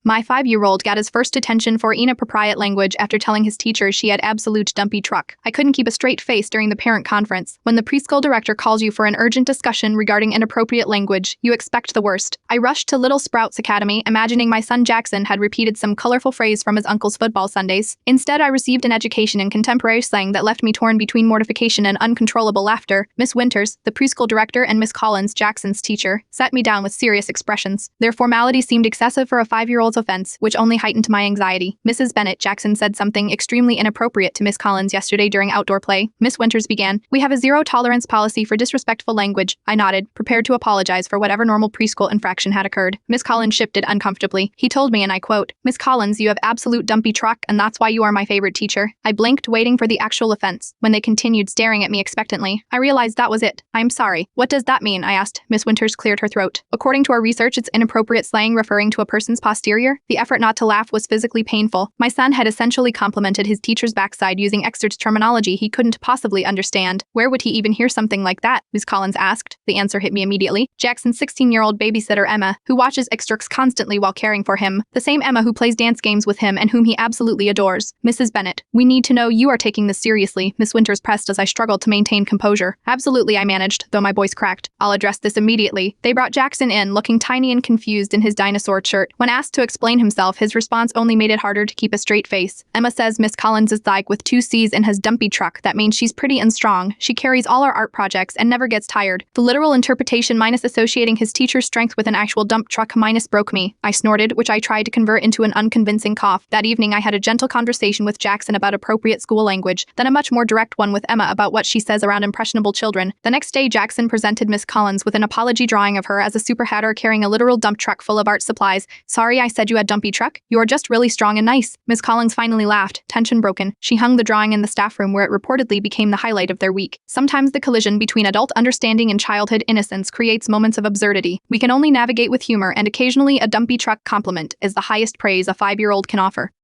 My 5-year-old got his first detention for inappropriate language after telling his teacher she had absolute dumpy truck. I couldn't keep a straight face during the parent conference. When the preschool director calls you for an urgent discussion regarding inappropriate language, you expect the worst. I rushed to Little Sprouts Academy, imagining my son Jackson had repeated some colorful phrase from his uncle's football Sundays. Instead, I received an education in contemporary slang that left me torn between mortification and uncontrollable laughter. Miss Winters, the preschool director, and Miss Collins, Jackson's teacher, sat me down with serious expressions. Their formality seemed excessive for a 5-year-old's offense, which only heightened my anxiety. Mrs. Bennett, Jackson said something extremely inappropriate to Miss Collins yesterday during outdoor play. Miss Winters began, "We have a zero-tolerance policy for disrespectful language." I nodded, prepared to apologize for whatever normal preschool infraction had occurred. Miss Collins shifted uncomfortably. "He told me," and I quote, "Miss Collins, you have absolute dumpy truck, and that's why you are my favorite teacher." I blinked, waiting for the actual offense. When they continued staring at me expectantly, I realized that was it. "I'm sorry. What does that mean?" I asked. Miss Winters cleared her throat. "According to our research, it's inappropriate slang referring to a person's posterior." The effort not to laugh was physically painful. My son had essentially complimented his teacher's backside using excerpt terminology he couldn't possibly understand. Where would he even hear something like that? Miss Collins asked. The answer hit me immediately. Jackson's 16-year-old babysitter Emma, who watches excerpts constantly while caring for him. The same Emma who plays dance games with him and whom he absolutely adores. "Mrs. Bennett, we need to know you are taking this seriously," Miss Winters pressed as I struggled to maintain composure. "Absolutely," I managed, though my voice cracked. "I'll address this immediately." They brought Jackson in, looking tiny and confused in his dinosaur shirt. When asked to explain himself, his response only made it harder to keep a straight face. "Emma says Miss Collins is like with 2 C's and has dumpy truck. That means she's pretty and strong. She carries all our art projects and never gets tired." The literal interpretation minus associating his teacher's strength with an actual dump truck minus broke me. I snorted, which I tried to convert into an unconvincing cough. That evening, I had a gentle conversation with Jackson about appropriate school language, then a much more direct one with Emma about what she says around impressionable children. The next day, Jackson presented Miss Collins with an apology drawing of her as a super hatter carrying a literal dump truck full of art supplies. "Sorry I said you had dumpy truck. You're just really strong and nice." Miss Collins finally laughed, tension broken. She hung the drawing in the staff room where it reportedly became the highlight of their week. Sometimes the collision between adult understanding and childhood innocence creates moments of absurdity. We can only navigate with humor, and occasionally a dumpy truck compliment is the highest praise a 5-year-old can offer.